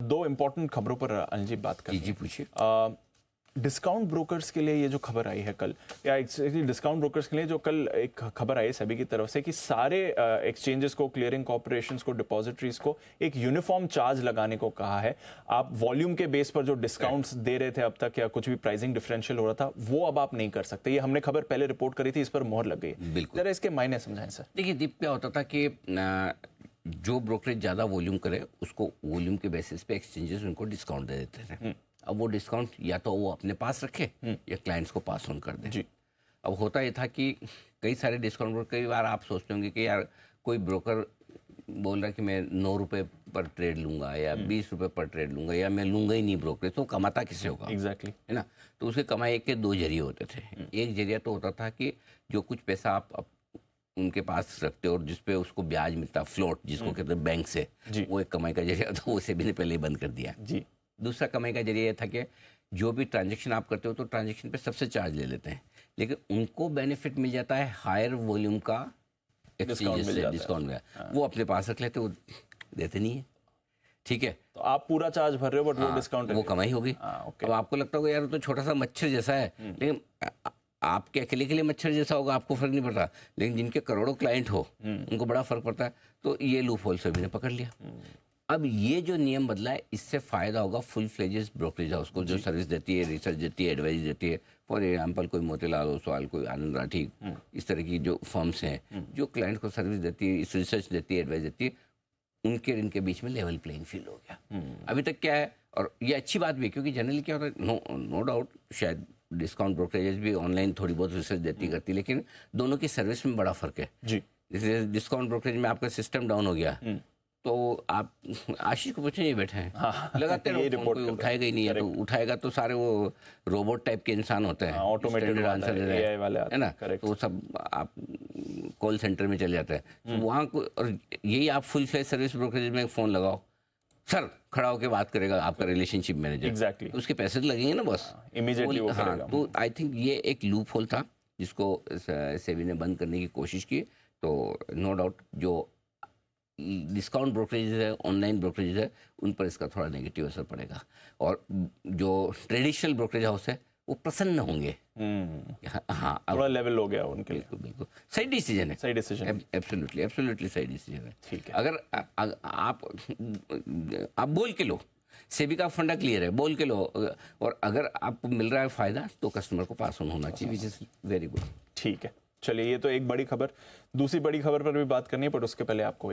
दो इम्पोर्टेंट खबरों पर अनिल जी बात करें। जी पूछिए। डिस्काउंट ब्रोकर्स के लिए ये जो खबर आई है कल, या एक्चुअली डिस्काउंट ब्रोकर्स के लिए जो कल एक खबर आई है सेबी की तरफ से कि सारे एक्सचेंजेस को, क्लियरिंग कॉर्पोरेशंस को, डिपॉजिटरीज को एक यूनिफॉर्म चार्ज लगाने को कहा है। आप वॉल्यूम के बेस पर जो डिस्काउंट्स दे रहे थे अब तक, या कुछ भी प्राइसिंग डिफरेंशियल हो रहा था, वो अब आप नहीं कर सकते। ये हमने खबर पहले रिपोर्ट करी थी, इस पर मोहर लग गई। बिल्कुल। जरा इसके मायने समझाएं सर। देखिए दीप, क्या होता था कि जो ब्रोकरेज ज़्यादा वॉल्यूम करे उसको वॉल्यूम के बेसिस पे एक्सचेंजेस उनको डिस्काउंट दे देते थे। अब वो डिस्काउंट या तो वो अपने पास रखे या क्लाइंट्स को पास ऑन कर दे। जी। अब होता ये था कि कई सारे डिस्काउंट, कई बार आप सोचते होंगे कि यार कोई ब्रोकर बोल रहा है कि मैं 9 रुपये पर ट्रेड लूंगा या 20 रुपये पर ट्रेड लूंगा, या मैं लूंगा ही नहीं ब्रोकरेज, तो कमाता किससे होगा? एग्जैक्टली। है ना। तो उसके कमाई के दो जरिए होते थे। एक जरिया तो होता था कि जो कुछ पैसा आप उनके पास रखते हो और जिसपे उसको ब्याज मिलता, फ्लोट जिसको कहते हैं बैंक से, वो एक कमाई का जरिया था, वो सेबी ने पहले ही बंद कर दिया। जी। दूसरा कमाई का जरिया था कि जो भी ट्रांजैक्शन आप करते हो तो ट्रांजैक्शन पे सबसे चार्ज ले लेते हैं, लेकिन उनको बेनिफिट मिल जाता है हायर वॉल्यूम का एक्सचेंज से, डिस्काउंट में। वो अपने पास रख लेते, वो देते नहीं है। ठीक है, तो आप पूरा चार्ज भर रहे हो बट वो डिस्काउंट, वो कमाई होगी। अब आपको लगता होगा यार तो छोटा सा मच्छर जैसा है, लेकिन आपके अकेले के लिए मच्छर जैसा होगा, आपको फर्क नहीं पड़ता, लेकिन जिनके करोड़ों क्लाइंट हो उनको बड़ा फर्क पड़ता है। तो ये लूप होल सभी ने पकड़ लिया। अब ये जो नियम बदला है, इससे फायदा होगा फुल फ्लेजेस ब्रोकरेज हाउस को, जो सर्विस देती है, रिसर्च देती है, एडवाइस देती है। फॉर एग्जाम्पल कोई मोतीलाल ओसवाल, कोई आनंद राठी, इस तरह की जो फर्म्स हैं जो क्लाइंट को सर्विस देती है, रिसर्च देती है, एडवाइस देती है, उनके इनके बीच में लेवल प्लेइंग फील्ड हो गया। अभी तक क्या है, और ये अच्छी बात भी है, क्योंकि जनरली क्या होता है, नो डाउट शायद डिस्काउंट ब्रोकरेजेस भी ऑनलाइन थोड़ी बहुत रिसर्च देती करती, लेकिन दोनों की सर्विस में बड़ा फर्क है। जी। जैसे डिस्काउंट ब्रोकरेज में आपका सिस्टम डाउन हो गया तो आप आशीष को पूछे, नहीं बैठे हैं, लगाते रहो, कोई उठाएगा ही नहीं है, तो उठाएगा तो सारे वो रोबोट टाइप के इंसान होते हैं, ऑटोमेटेड आंसर दे रहे हैं, है ना, तो सब आप कॉल सेंटर में चले जाते हैं। तो वहाँ को, और यही आप फुल फ्लेज सर्विस ब्रोकरेज में फ़ोन लगाओ, सर खड़ा होकर बात करेगा आपका रिलेशनशिप मैनेजर। एग्जैक्टली। उसके पैसे तो लगेंगे ना बस, इमीडिएटली वो करेगा। तो आई थिंक ये एक लूप होल था जिसको सेबी ने बंद करने की कोशिश की। तो नो डाउट जो डिस्काउंट ब्रोकरेज है, ऑनलाइन ब्रोकरेज है, उन पर इसका थोड़ा नेगेटिव असर पड़ेगा, और जो ट्रेडिशनल ब्रोकरेज हाउस है वो प्रसन्न होंगे। हाँ, थोड़ा लेवल हो गया उनके लिए। बिल्कुल बिल्कुल सही डिसीजन है, सही डिसीजन, एब्सोल्युटली एब्सोल्युटली सही डिसीजन है। ठीक है। अगर आप बोल के लो, सेबी का फंडा क्लियर है, बोल के लो, और अगर आपको मिल रहा है फायदा तो कस्टमर को पास ऑन होना चाहिए, विच इज वेरी गुड। ठीक है, चलिए, ये तो एक बड़ी खबर। दूसरी बड़ी खबर पर भी बात करनी है, पर उसके पहले आपको